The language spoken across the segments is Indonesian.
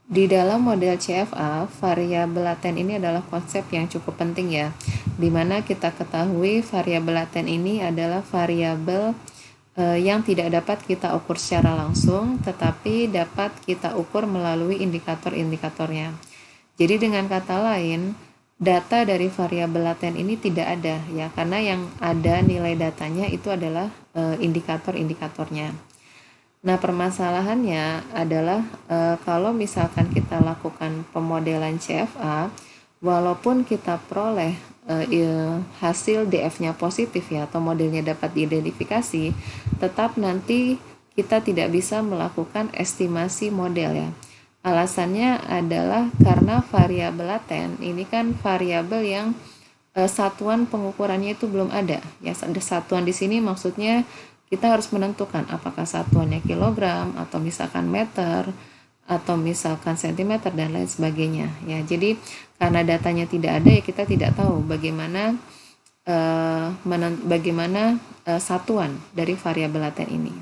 Di dalam model CFA, variabel laten ini adalah konsep yang cukup penting ya, di mana kita ketahui variabel laten ini adalah variabel yang tidak dapat kita ukur secara langsung, tetapi dapat kita ukur melalui indikator-indikatornya. Jadi dengan kata lain, data dari variabel laten ini tidak ada ya, karena yang ada nilai datanya itu adalah indikator-indikatornya. Nah, permasalahannya adalah kalau misalkan kita lakukan pemodelan CFA, walaupun kita peroleh hasil DF-nya positif ya, atau modelnya dapat diidentifikasi, tetap nanti kita tidak bisa melakukan estimasi model ya. Alasannya adalah karena variabel laten ini kan variabel yang satuan pengukurannya itu belum ada ya. Satuan di sini maksudnya kita harus menentukan apakah satuannya kilogram atau misalkan meter atau misalkan sentimeter dan lain sebagainya ya. Jadi karena datanya tidak ada ya, kita tidak tahu bagaimana satuan dari variabel laten ini.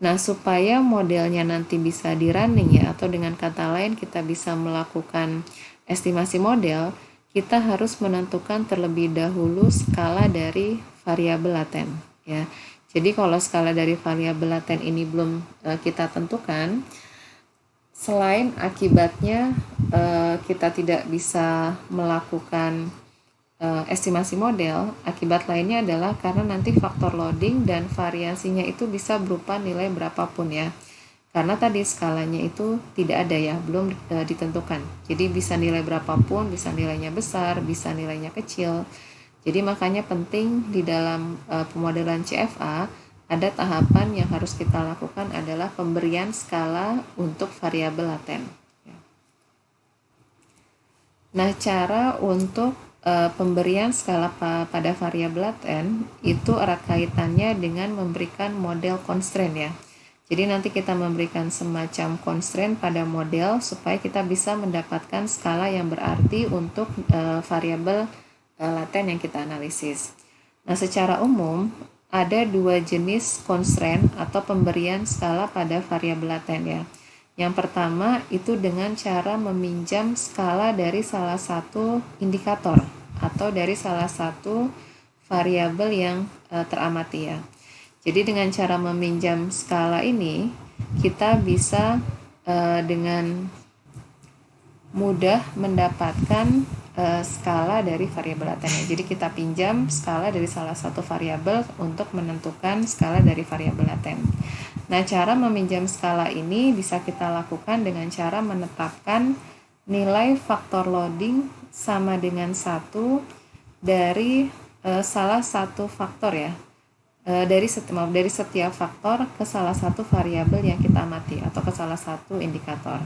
Nah, supaya modelnya nanti bisa di running ya, atau dengan kata lain kita bisa melakukan estimasi model, kita harus menentukan terlebih dahulu skala dari variabel laten ya. Jadi kalau skala dari variabel laten ini belum kita tentukan, selain akibatnya kita tidak bisa melakukan estimasi model, akibat lainnya adalah karena nanti faktor loading dan variasinya itu bisa berupa nilai berapapun ya. Karena tadi skalanya itu tidak ada ya, belum ditentukan. Jadi bisa nilai berapapun, bisa nilainya besar, bisa nilainya kecil. Jadi makanya penting di dalam pemodelan CFA ada tahapan yang harus kita lakukan adalah pemberian skala untuk variabel laten. Nah, cara untuk pemberian skala pada variabel laten itu erat kaitannya dengan memberikan model constraint ya. Jadi nanti kita memberikan semacam constraint pada model supaya kita bisa mendapatkan skala yang berarti untuk variabel laten yang kita analisis. Nah, secara umum ada dua jenis constraint atau pemberian skala pada variabel laten ya. Yang pertama itu dengan cara meminjam skala dari salah satu indikator atau dari salah satu variabel yang teramati ya. Jadi dengan cara meminjam skala ini kita bisa dengan mudah mendapatkan skala dari variabel latennya. Jadi kita pinjam skala dari salah satu variabel untuk menentukan skala dari variabel laten. Nah, cara meminjam skala ini bisa kita lakukan dengan cara menetapkan nilai faktor loading sama dengan 1 dari salah satu faktor ya. Dari setiap faktor ke salah satu variabel yang kita amati atau ke salah satu indikator.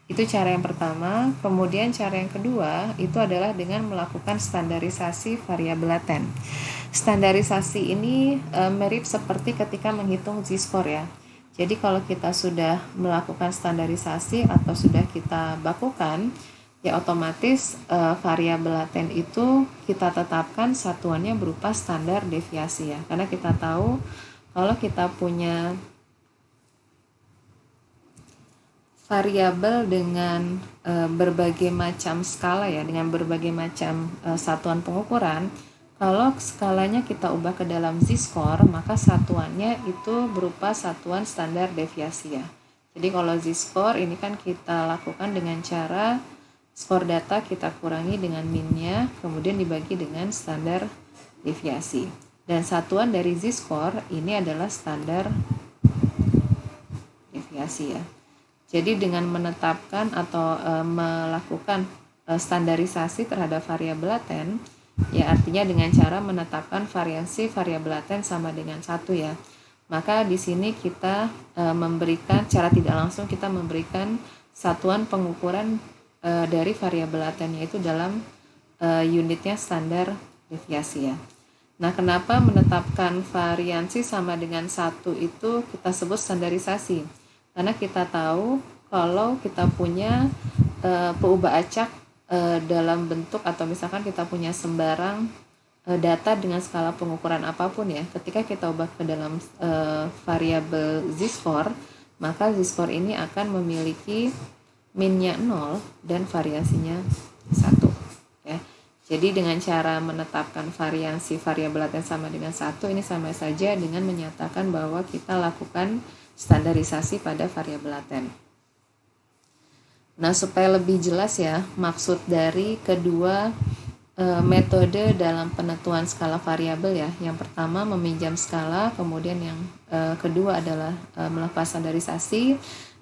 Itu cara yang pertama. Kemudian cara yang kedua itu adalah dengan melakukan standarisasi variabel laten. Standarisasi ini mirip seperti ketika menghitung z-score ya. Jadi kalau kita sudah melakukan standarisasi atau sudah kita bakukan, ya otomatis variabel laten itu kita tetapkan satuannya berupa standar deviasi ya. Karena kita tahu kalau kita punya variabel dengan berbagai macam skala ya, dengan berbagai macam satuan pengukuran, kalau skalanya kita ubah ke dalam z-score, maka satuannya itu berupa satuan standar deviasi ya. Jadi kalau z-score ini kan kita lakukan dengan cara skor data kita kurangi dengan minnya, kemudian dibagi dengan standar deviasi. Dan satuan dari z-score ini adalah standar deviasi ya. Jadi dengan menetapkan atau melakukan standarisasi terhadap variabel laten, ya artinya dengan cara menetapkan variasi variabel laten sama dengan 1 ya. Maka di sini kita memberikan secara tidak langsung kita memberikan satuan pengukuran dari variabel laten yaitu dalam unitnya standar deviasi ya. Nah, kenapa menetapkan variansi sama dengan 1 itu kita sebut standarisasi? Karena kita tahu kalau kita punya peubah acak dalam bentuk atau misalkan kita punya sembarang data dengan skala pengukuran apapun ya, ketika kita ubah ke dalam variabel z-score, maka z-score ini akan memiliki minnya 0 dan variasinya 1 ya. Jadi dengan cara menetapkan variasi variabel laten sama dengan 1, ini sama saja dengan menyatakan bahwa kita lakukan standarisasi pada variabel laten. Nah, supaya lebih jelas ya, maksud dari kedua metode dalam penentuan skala variabel ya. Yang pertama meminjam skala, kemudian yang kedua adalah melakukan standarisasi.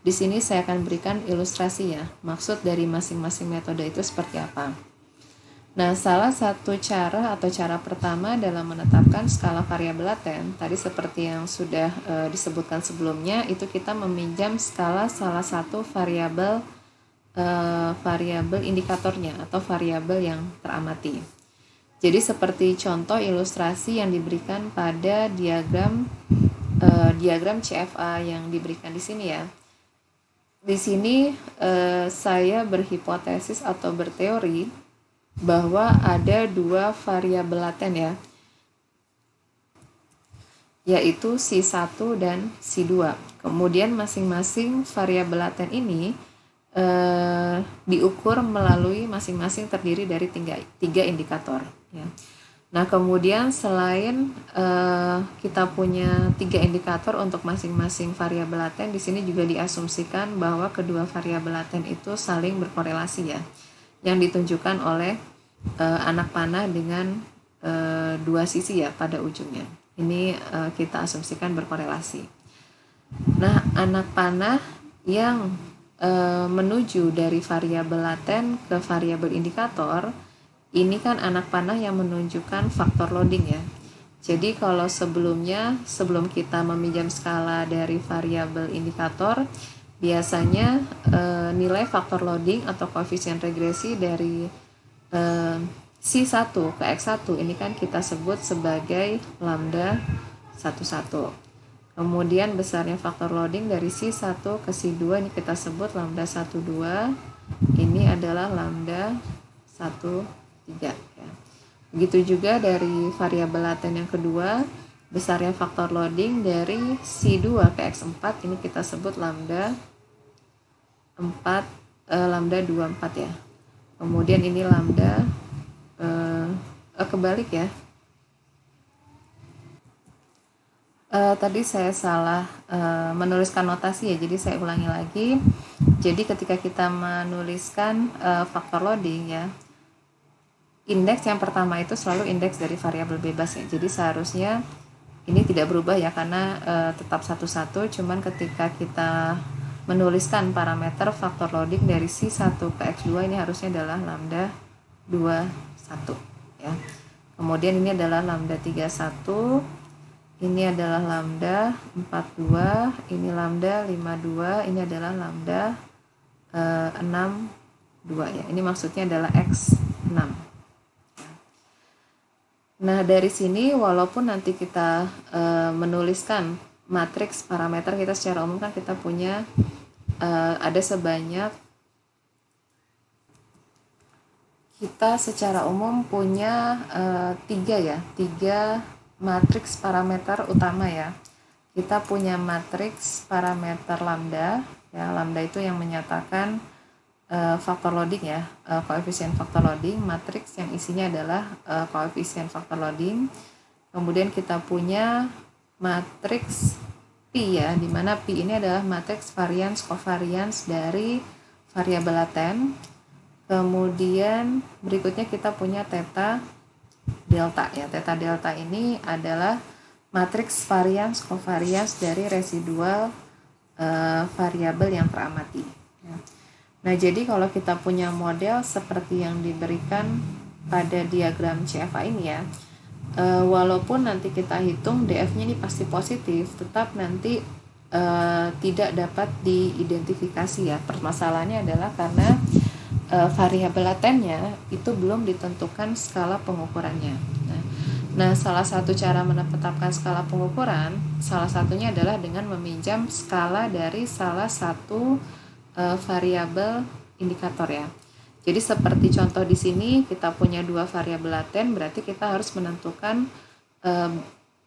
Di sini saya akan berikan ilustrasi ya, maksud dari masing-masing metode itu seperti apa. Nah, salah satu cara atau cara pertama dalam menetapkan skala variabel laten, tadi seperti yang sudah disebutkan sebelumnya, itu kita meminjam skala salah satu variabel indikatornya atau variabel yang teramati. Jadi seperti contoh ilustrasi yang diberikan pada diagram CFA yang diberikan di sini ya. Di sini saya berhipotesis atau berteori bahwa ada dua variabel laten ya, yaitu C1 dan C2. Kemudian masing-masing variabel laten ini diukur melalui masing-masing terdiri dari tiga indikator ya. Nah, kemudian selain kita punya 3 indikator untuk masing-masing variabel laten, di sini juga diasumsikan bahwa kedua variabel laten itu saling berkorelasi ya, yang ditunjukkan oleh anak panah dengan dua sisi ya pada ujungnya. Ini kita asumsikan berkorelasi. Nah, anak panah yang menuju dari variabel laten ke variabel indikator, ini kan anak panah yang menunjukkan faktor loading ya. Jadi kalau sebelum kita meminjam skala dari variabel indikator, biasanya nilai faktor loading atau koefisien regresi dari C1 ke X1 ini kan kita sebut sebagai lambda 11. Kemudian besarnya faktor loading dari C1 ke C2 ini kita sebut lambda 12. Ini adalah lambda 13 ya. Begitu juga dari variabel laten yang kedua, besarnya faktor loading dari C2 ke X4 ini kita sebut lambda 24 ya. Kemudian ini lambda kebalik ya. Tadi saya salah menuliskan notasi ya, jadi saya ulangi lagi. Jadi ketika kita menuliskan faktor loading ya, indeks yang pertama itu selalu indeks dari variabel bebas ya. Jadi seharusnya ini tidak berubah ya, karena tetap 11, cuman ketika kita menuliskan parameter faktor loading dari C1 ke X2 ini harusnya adalah lambda 21 ya. Kemudian ini adalah lambda 31, ini adalah lambda 42, ini lambda 52, ini adalah lambda 62 ya. Ini maksudnya adalah X6. Nah, dari sini walaupun nanti kita menuliskan matriks parameter kita secara umum kan kita punya ada sebanyak, kita secara umum punya 3 matriks parameter utama ya. Kita punya matriks parameter lambda ya, lambda itu yang menyatakan faktor loading ya, koefisien faktor loading, matriks yang isinya adalah koefisien faktor loading. Kemudian kita punya matriks P ya, dimana P ini adalah matriks varians covariance dari variabel laten. Kemudian berikutnya kita punya theta delta ya. Theta delta ini adalah matriks varians covariance dari residual variabel yang teramati ya. Nah, jadi kalau kita punya model seperti yang diberikan pada diagram CFA ini ya, walaupun nanti kita hitung DF-nya ini pasti positif, tetap nanti tidak dapat diidentifikasi ya. Permasalahannya adalah karena variabel latennya itu belum ditentukan skala pengukurannya. Nah, salah satu cara menetapkan skala pengukuran, salah satunya adalah dengan meminjam skala dari salah satu variabel indikator ya. Jadi seperti contoh di sini kita punya 2 variabel laten, berarti kita harus menentukan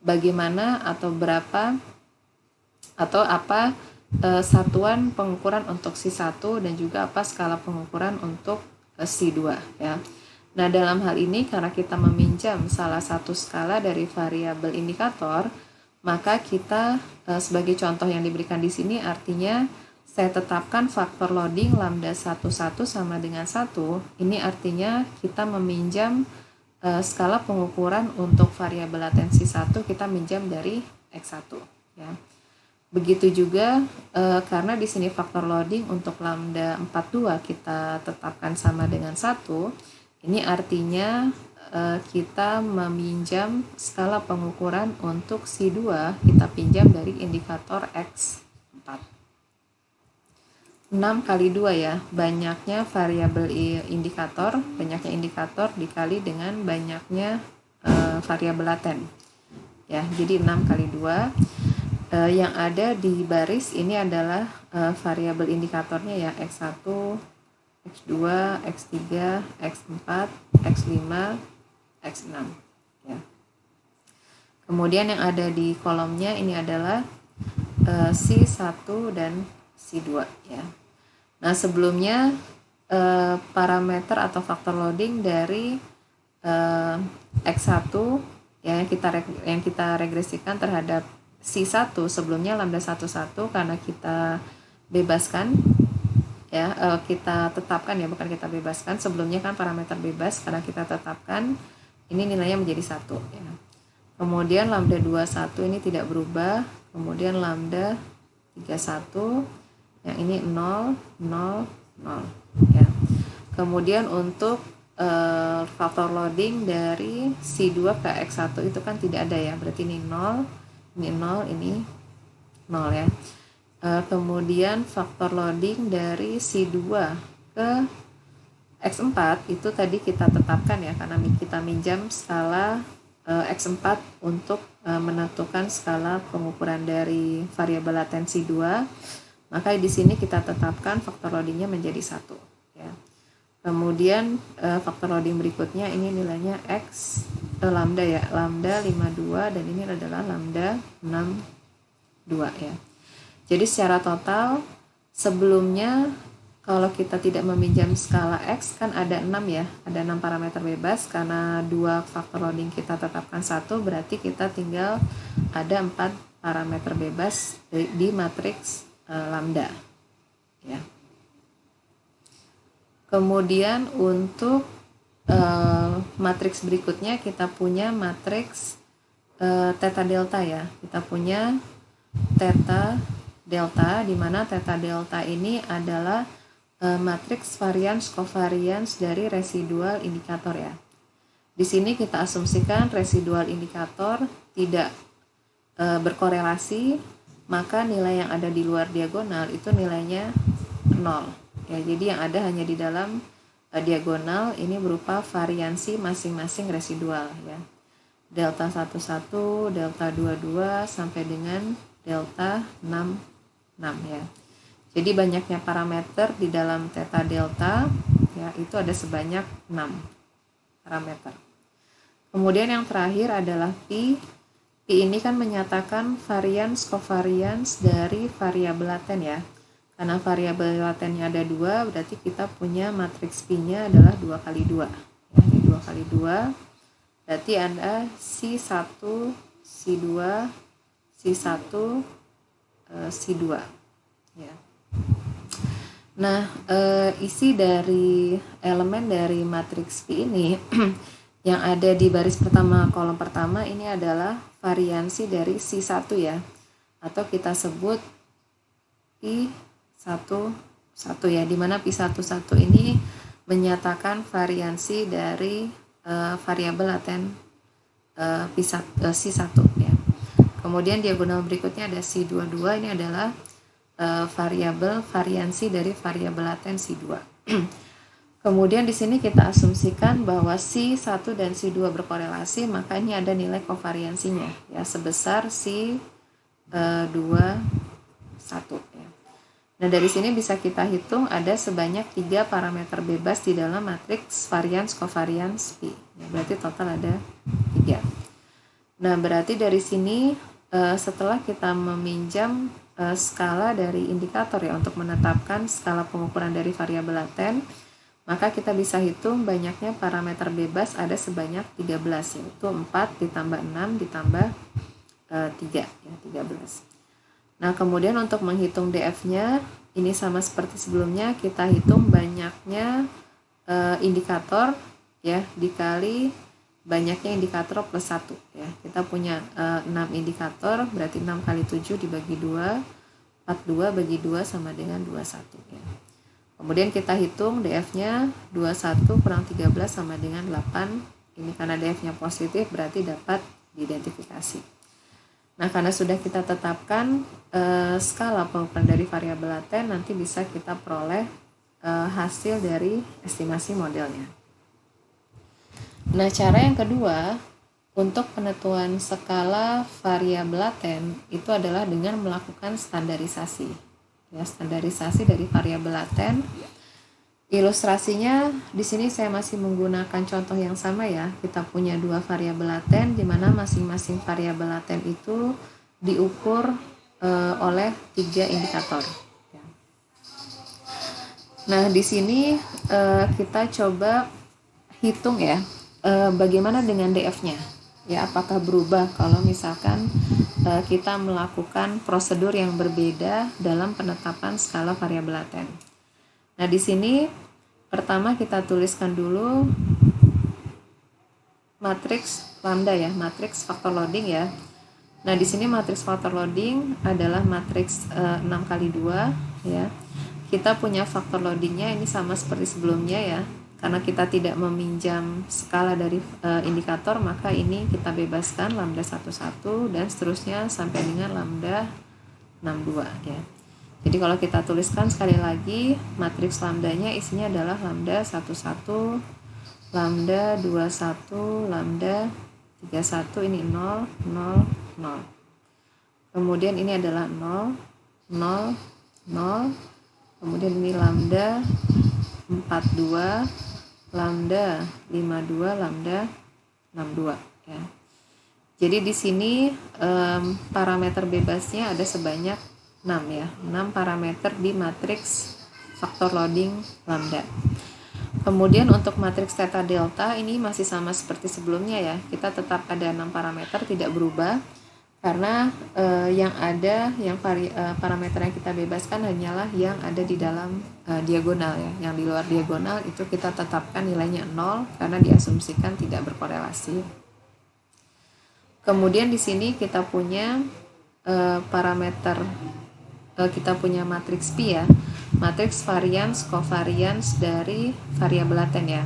bagaimana atau berapa atau apa satuan pengukuran untuk C1 dan juga apa skala pengukuran untuk C2 ya. Nah, dalam hal ini karena kita meminjam salah satu skala dari variabel indikator, maka kita sebagai contoh yang diberikan di sini artinya saya tetapkan faktor loading lambda 11 sama dengan 1. Ini artinya kita meminjam skala pengukuran untuk variabel latensi 1 kita minjam dari X1 ya. Begitu juga karena di sini faktor loading untuk lambda 42 kita tetapkan sama dengan 1. Ini artinya kita meminjam skala pengukuran untuk C2 kita pinjam dari indikator X4. 6 kali 2 ya, banyaknya variabel indikator, banyaknya indikator dikali dengan banyaknya variabel laten. Ya, jadi 6 kali 2. Yang ada di baris ini adalah variabel indikatornya ya, X1, X2, X3, X4, X5, X6 ya. Kemudian yang ada di kolomnya ini adalah C1 dan C2 ya. Nah, sebelumnya parameter atau faktor loading dari X1 ya, yang kita regresikan terhadap C1 sebelumnya lambda 11 karena kita bebaskan ya, kita tetapkan ya, bukan kita bebaskan, sebelumnya kan parameter bebas, karena kita tetapkan ini nilainya menjadi 1 ya. Kemudian lambda 21 ini tidak berubah, kemudian lambda 31 yang ini 0 0 0 ya. Kemudian untuk faktor loading dari C2 ke X1 itu kan tidak ada ya, berarti ini 0, ini 0, ini 0 ya. Kemudian faktor loading dari C2 ke X4 itu tadi kita tetapkan ya, karena kita minjam skala X4 untuk menentukan skala pengukuran dari variabel latensi 2, maka di sini kita tetapkan faktor loadingnya menjadi 1 ya. Kemudian faktor loading berikutnya ini nilainya lambda ya, lambda 52 dan ini adalah lambda 62 ya. Jadi secara total sebelumnya kalau kita tidak meminjam skala X kan ada 6 ya, ada 6 parameter bebas, karena 2 faktor loading kita tetapkan 1, berarti kita tinggal ada 4 parameter bebas di matriks lambda ya. Kemudian untuk matriks berikutnya kita punya matriks theta delta ya. Kita punya theta delta, di mana theta delta ini adalah matriks varians covariance dari residual indikator ya. Di sini kita asumsikan residual indikator tidak berkorelasi, maka nilai yang ada di luar diagonal itu nilainya 0 ya. Jadi yang ada hanya di dalam diagonal ini berupa variansi masing-masing residual ya. Delta 11, delta 22 sampai dengan delta 66 ya. Jadi banyaknya parameter di dalam theta delta ya, itu ada sebanyak 6 parameter. Kemudian yang terakhir adalah P. P ini kan menyatakan varians covariance dari variabel laten ya. Karena variabel latennya ada 2, berarti kita punya matriks P-nya adalah 2 kali 2 ya, ini 2 kali 2. Berarti ada C1, C2, C1, C2 ya. Nah, isi dari elemen dari matriks P ini yang ada di baris pertama kolom pertama ini adalah variansi dari C1 ya, atau kita sebut P11 ya, dimana P11 ini menyatakan variansi dari variabel laten C1 ya. Kemudian diagonal berikutnya ada C22, ini adalah variabel variansi dari variabel laten C2. Kemudian di sini kita asumsikan bahwa C1 dan C2 berkorelasi, maka ini ada nilai kovariansinya ya sebesar C21 ya. Nah, dari sini bisa kita hitung ada sebanyak 3 parameter bebas di dalam matriks varians covariance P. Ya, berarti total ada 3. Nah, berarti dari sini setelah kita meminjam skala dari indikator ya untuk menetapkan skala pengukuran dari variabel laten, maka kita bisa hitung banyaknya parameter bebas ada sebanyak 13, yaitu 4 ditambah 6 ditambah 3 ya, 13. Nah, kemudian untuk menghitung DF-nya ini sama seperti sebelumnya, kita hitung banyaknya indikator ya dikali banyaknya indikator plus 1 ya. Kita punya 6 indikator, berarti 6 kali 7 dibagi 2, 42 bagi 2 sama dengan 21 ya. Kemudian kita hitung DF-nya 21 kurang 13 sama dengan 8. Ini karena DF-nya positif berarti dapat diidentifikasi. Nah, karena sudah kita tetapkan skala pengukuran dari variabel laten, nanti bisa kita peroleh hasil dari estimasi modelnya. Nah, cara yang kedua untuk penentuan skala variabel laten itu adalah dengan melakukan standarisasi. Ya, standarisasi dari variabel laten. Ilustrasinya di sini saya masih menggunakan contoh yang sama ya. Kita punya dua variabel laten di mana masing-masing variabel laten itu diukur oleh 3 indikator. Nah, di sini kita coba hitung ya bagaimana dengan DF-nya. Ya, apakah berubah kalau misalkan kita melakukan prosedur yang berbeda dalam penetapan skala variabel laten. Nah, di sini pertama kita tuliskan dulu matriks lambda ya, matriks faktor loading ya. Nah, di sini matriks faktor loading adalah matriks 6 kali 2 ya. Kita punya faktor loadingnya ini sama seperti sebelumnya ya. Karena kita tidak meminjam skala dari indikator, maka ini kita bebaskan lambda 11 dan seterusnya sampai dengan lambda 62 ya. Jadi kalau kita tuliskan sekali lagi, matriks lambdanya isinya adalah lambda 11, lambda 21, lambda 31, ini 0, 0, 0. Kemudian ini adalah 0, 0, 0. Kemudian ini lambda 42, lambda 52, lambda 62 ya. Jadi di sini parameter bebasnya ada sebanyak 6 ya, 6 parameter di matriks faktor loading lambda. Kemudian untuk matriks theta delta ini masih sama seperti sebelumnya ya. Kita tetap ada 6 parameter tidak berubah karena parameter yang kita bebaskan hanyalah yang ada di dalam diagonal ya. Yang di luar diagonal itu kita tetapkan nilainya 0 karena diasumsikan tidak berkorelasi. Kemudian di sini kita punya kita punya matriks P ya, matriks varians covariance dari variabel laten ya.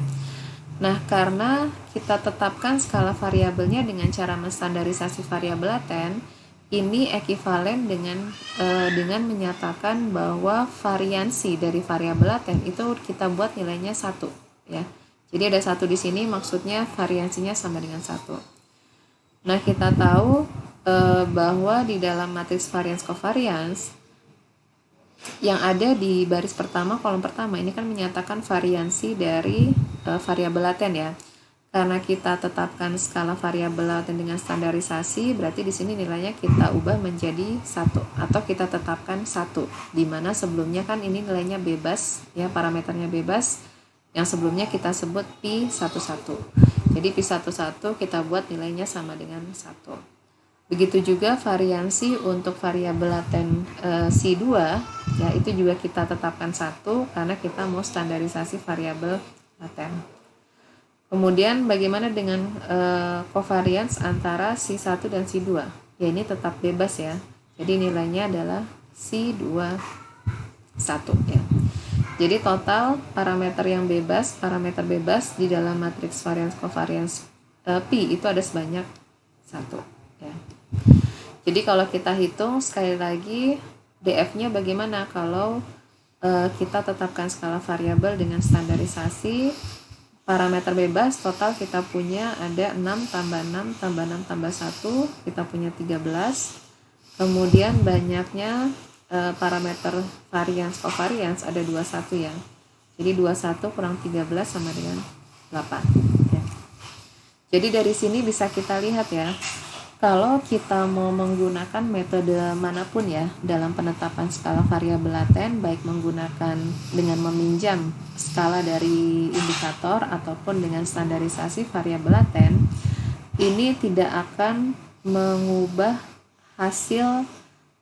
Nah, karena kita tetapkan skala variabelnya dengan cara menstandarisasi variabel laten, ini ekivalen dengan menyatakan bahwa variansi dari variabel laten itu kita buat nilainya 1 ya. Jadi ada 1 di sini, maksudnya variansinya sama dengan 1. Nah, kita tahu bahwa di dalam matriks variance covariance yang ada di baris pertama, kolom pertama ini kan menyatakan variansi dari variabel laten ya. Karena kita tetapkan skala variabel laten dengan standarisasi, berarti di sini nilainya kita ubah menjadi 1 atau kita tetapkan 1, di mana sebelumnya kan ini nilainya bebas ya, parameternya bebas. Yang sebelumnya kita sebut P11. Jadi P11 kita buat nilainya sama dengan 1. Begitu juga variansi untuk variabel laten C2 ya, itu juga kita tetapkan 1 karena kita mau standarisasi variabel laten. Kemudian bagaimana dengan covariance antara C1 dan C2? Ya, ini tetap bebas ya. Jadi nilainya adalah C21 ya. Jadi total parameter bebas di dalam matriks variance covariance P itu ada sebanyak 1 ya. Jadi kalau kita hitung sekali lagi DF-nya bagaimana kalau kita tetapkan skala variabel dengan standarisasi, parameter bebas total kita punya ada 6 tambah 6 tambah 6 tambah 1, kita punya 13. Kemudian banyaknya parameter variance covariance ada 21 ya. Jadi 21 kurang 13 sama dengan 8 ya. Jadi dari sini bisa kita lihat ya, Kalau kita mau menggunakan metode manapun ya dalam penetapan skala variabel laten, baik menggunakan dengan meminjam skala dari indikator ataupun dengan standarisasi variabel laten, ini tidak akan mengubah hasil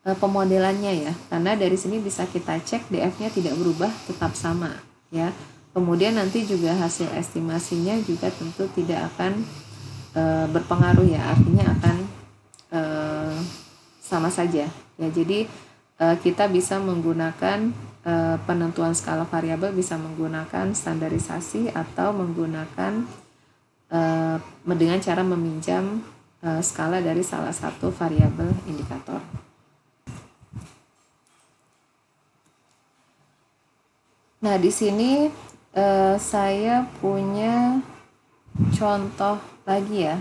pemodelannya ya, karena dari sini bisa kita cek DF-nya tidak berubah, tetap sama ya. Kemudian nanti juga hasil estimasinya juga tentu tidak akan berpengaruh ya, artinya akan sama saja ya. Jadi kita bisa menggunakan penentuan skala variabel, bisa menggunakan standarisasi atau menggunakan dengan cara meminjam skala dari salah satu variabel indikator. Nah, di sini saya punya contoh lagi ya.